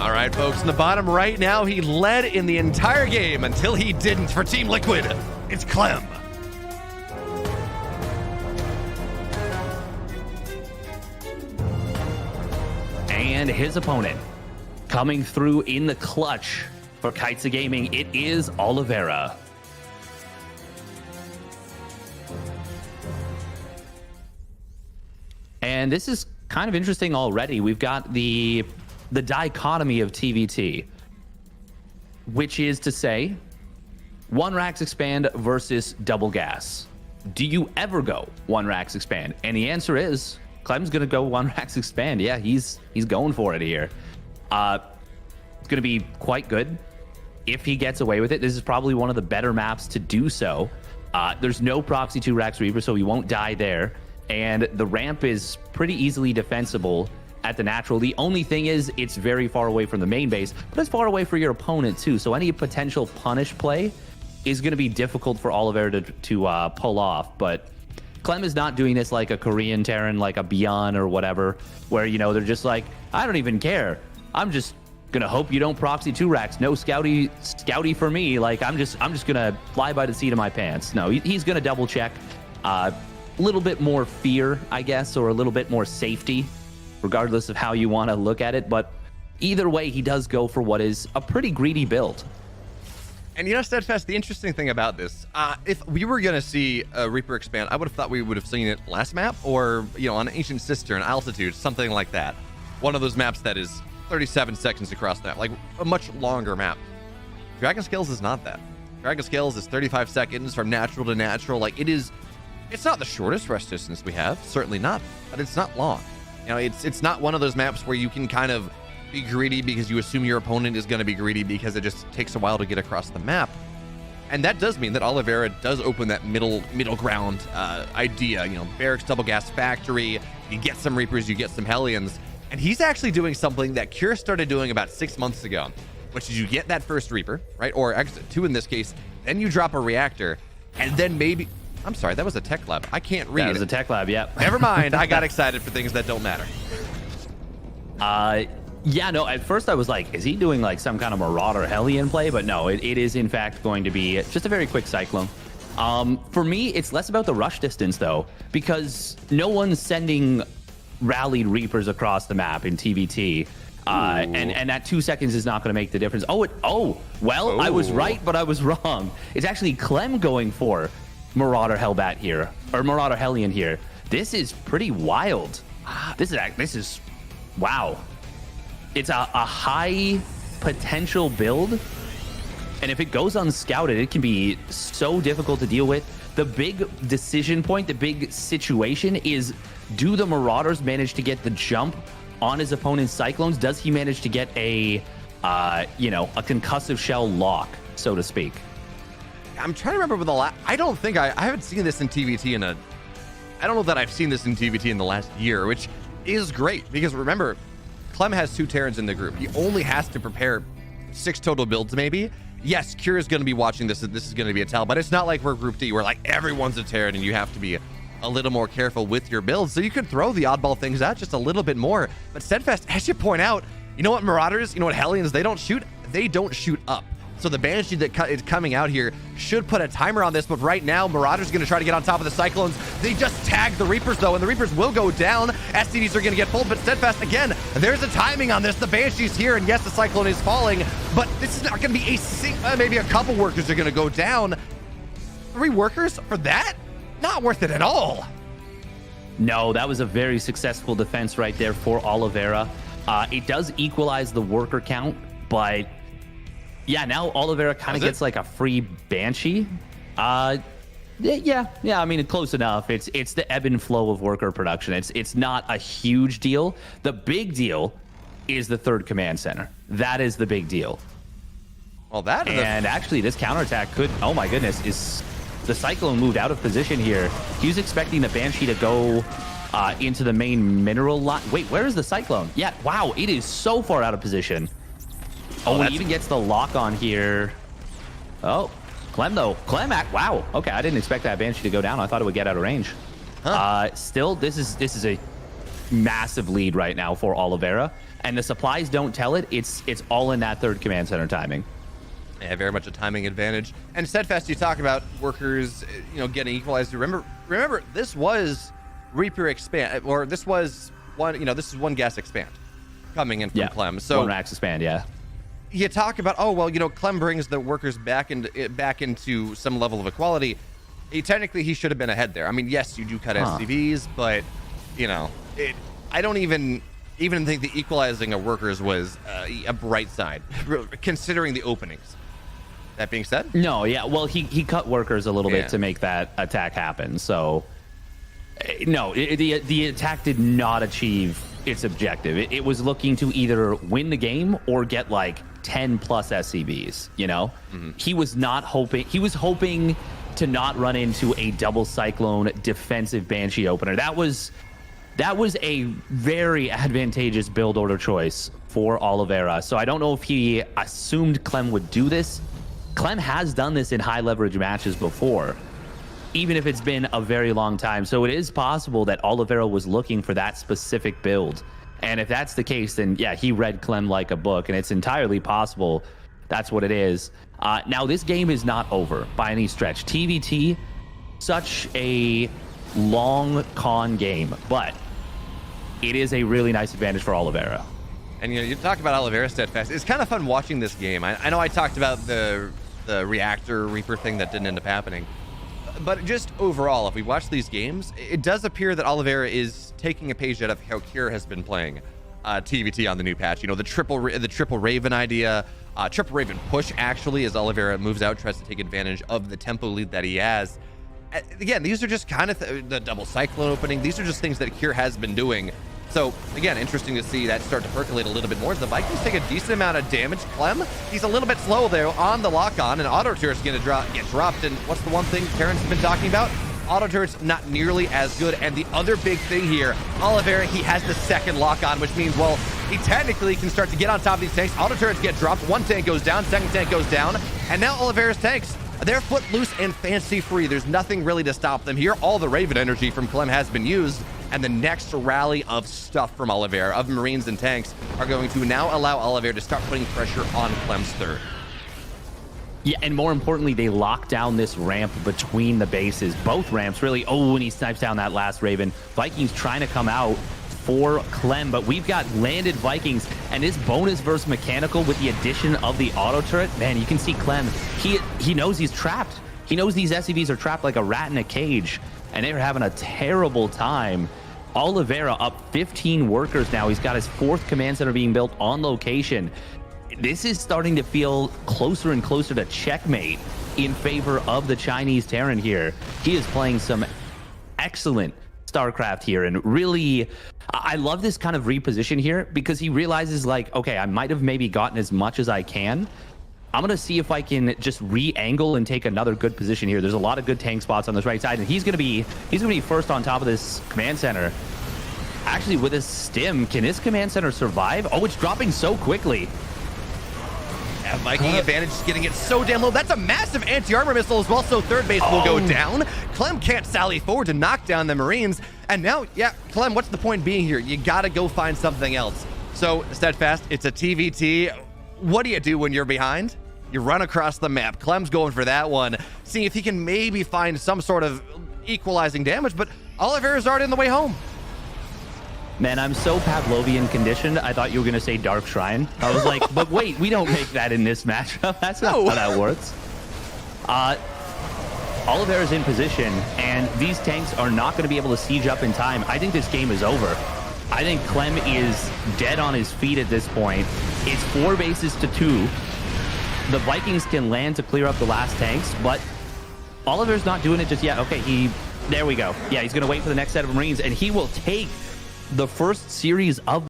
All right, folks, in the bottom right now, he led in the entire game until he didn't for Team Liquid. It's Clem. And his opponent coming through in the clutch for Kites of Gaming, it is Oliveira. And this is kind of interesting already. We've got the dichotomy of TVT, which is to say, one racks expand versus double gas. Do you ever go one racks expand? And the answer is Clem's gonna go one racks expand. Yeah, he's going for it here. It's gonna be quite good if he gets away with it. This is probably one of the better maps to do so. There's no proxy 2 racks Reaper, so he won't die there. And the ramp is pretty easily defensible at the natural. The only thing is it's very far away from the main base, but it's far away for your opponent too. So any potential punish play is going to be difficult for Oliveira to pull off. But Clem is not doing this like a Korean Terran, like a Beyond or whatever, where, you know, they're just like, I don't even care. I'm just gonna hope you don't proxy 2 racks. No scouty for me. Like I'm just gonna fly by the seat of my pants. No, he's gonna double check. Little bit more fear, I guess, or a little bit more safety, regardless of how you want to look at it. But either way, he does go for what is a pretty greedy build. And you know, Steadfast, the interesting thing about this, if we were going to see a Reaper expand, I would have thought we would have seen it last map, or, you know, on Ancient Cistern, Altitude, something like that. One of those maps that is 37 seconds across that, like a much longer map. Dragon Scales is not that. Dragon Scales is 35 seconds from natural to natural. Like, it's not the shortest rest distance we have, certainly not, but it's not long. You know, it's not one of those maps where you can kind of be greedy because you assume your opponent is going to be greedy because it just takes a while to get across the map. And that does mean that Oliveira does open that middle ground idea. You know, Barracks, Double Gas Factory, you get some Reapers, you get some Hellions. And he's actually doing something that Cure started doing about 6 months ago, which is you get that first Reaper, right? Or actually 2 in this case, then you drop a reactor, and then maybe... I'm sorry, that was a tech lab. I can't read. That was a tech lab, yep. Never mind, I got excited for things that don't matter. Yeah, no, at first I was like, is he doing like some kind of Marauder Hellion play? But no, it is in fact going to be just a very quick Cyclone. For me, it's less about the rush distance though, because no one's sending rallied Reapers across the map in TVT. And that 2 seconds is not going to make the difference. I was right, but I was wrong. It's actually Clem going for Marauder Hellbat here, or Marauder Hellion here. This is pretty wild. This is wow. It's a high potential build, and if it goes unscouted, it can be so difficult to deal with. The big decision point, the big situation is, do the Marauders manage to get the jump on his opponent's Cyclones? Does he manage to get a concussive shell lock, so to speak? I'm trying to remember with the last... I don't think I haven't seen this in TVT in a... I don't know that I've seen this in TVT in the last year, which is great, because remember, Clem has 2 Terrans in the group. He only has to prepare 6 total builds, maybe. Yes, Cure is going to be watching this, and this is going to be a tell, but it's not like we're Group D, where like everyone's a Terran, and you have to be a little more careful with your builds. So you can throw the oddball things out just a little bit more. But Steadfast, as you point out, you know what Marauders, you know what Hellions, they don't shoot up. So the Banshee that is coming out here should put a timer on this, but right now, Marauder's going to try to get on top of the Cyclones. They just tag the Reapers, though, and the Reapers will go down. SCDs are going to get pulled, but Steadfast, again, there's a timing on this. The Banshee's here, and yes, the Cyclone is falling, but this is not going to be maybe a couple workers are going to go down. 3 workers for that? Not worth it at all. No, that was a very successful defense right there for Oliveira. It does equalize the worker count, but... yeah, now Oliveira kind of gets like a free Banshee. Yeah. I mean, close enough. It's the ebb and flow of worker production. It's not a huge deal. The big deal is the 3rd command center. That is the big deal. Well, actually, this counterattack could... oh my goodness, is the Cyclone moved out of position here. He was expecting the Banshee to go into the main mineral lot. Wait, where is the Cyclone? Yeah, wow, it is so far out of position. Oh, he even gets the lock on here. Oh, Clem, though. Wow. Okay, I didn't expect that Banshee to go down. I thought it would get out of range. Huh. Still, this is a massive lead right now for Oliveira. and the supplies don't tell it, it's all in that third command center timing. Yeah, very much a timing advantage. And Steadfast, you talk about workers, getting equalized. Remember, this was Reaper expand, or this was one, this is one gas expand coming in from Clem. So one Rax expand, yeah. You talk about, Clem brings the workers back into some level of equality. Technically, he should have been ahead there. I mean, yes, you do cut SCVs, but I don't even think the equalizing of workers was a bright side, considering the openings. That being said, no, yeah, well, he cut workers a little bit to make that attack happen. So, no, the attack did not achieve its objective. It was looking to either win the game or get like 10 plus SCVs. He was not hoping. He was hoping to not run into a double Cyclone defensive Banshee opener. That was a very advantageous build order choice for Oliveira. So I don't know if he assumed Clem would do this. Clem has done this in high leverage matches before, even if it's been a very long time. So it is possible that Oliveira was looking for that specific build. And if that's the case, then yeah, he read Clem like a book, and it's entirely possible that's what it is. Now, this game is not over by any stretch. TVT, such a long con game, but it is a really nice advantage for Oliveira. And you talk about Oliveira Steadfast. It's kind of fun watching this game. I know I talked about the reactor Reaper thing that didn't end up happening, but just overall, if we watch these games, it does appear that Oliveira is taking a page out of how Cure has been playing TVT on the new patch. The triple Raven idea, triple Raven push actually, as Oliveira moves out, tries to take advantage of the tempo lead that he has. Again, these are just kind of the double Cyclone opening. These are just things that Cure has been doing. So, again, interesting to see that start to percolate a little bit more. The Vikings take a decent amount of damage. Clem, he's a little bit slow, though, on the lock-on, and auto turret's going to get dropped. And what's the one thing Terrence has been talking about? Auto turret's not nearly as good. And the other big thing here, Oliveira, he has the second lock-on, which means, well, he technically can start to get on top of these tanks. Auto turrets get dropped. One tank goes down, second tank goes down. And now Oliveira's tanks, they're footloose and fancy-free. There's nothing really to stop them here. All the Raven energy from Clem has been used. And the next rally of stuff from Oliveira, of Marines and tanks, are going to now allow Oliveira to start putting pressure on Clem's third. Yeah, and more importantly, they lock down this ramp between the bases. Both ramps, really. Oh, and he snipes down that last Raven. Vikings trying to come out for Clem, but we've got landed Vikings, and this bonus versus mechanical with the addition of the auto turret, man, you can see Clem, he knows he's trapped. He knows these SCVs are trapped like a rat in a cage, and they're having a terrible time. Oliveira up 15 workers now. He's got his fourth command center being built on location. This is starting to feel closer and closer to checkmate in favor of the Chinese Terran here. He is playing some excellent StarCraft here, and really, I love this kind of reposition here because he realizes, like, okay, I might have maybe gotten as much as I can. I'm going to see if I can just re-angle and take another good position here. There's a lot of good tank spots on this right side, and he's going to be first on top of this command center. Actually, with his stim, can his command center survive? Oh, it's dropping so quickly. Yeah, Viking advantage is getting it so damn low. That's a massive anti-armor missile as well, so third base will go down. Clem can't sally forward to knock down the Marines. And now, yeah, Clem, what's the point being here? You got to go find something else. So, Steadfast, it's a TVT. What do you do when you're behind? You run across the map. Clem's going for that one, seeing if he can maybe find some sort of equalizing damage, but Oliveira's already on the way home. Man, I'm so Pavlovian conditioned, I thought you were going to say Dark Shrine. I was like, but wait, we don't make that in this matchup. That's not how that works. Oliveira's in position, and these tanks are not going to be able to siege up in time. I think this game is over. I think Clem is dead on his feet at this point. It's 4 bases to 2. The Vikings can land to clear up the last tanks, but Oliver's not doing it just yet. Okay, there we go. Yeah, he's going to wait for the next set of Marines, and he will take the first series of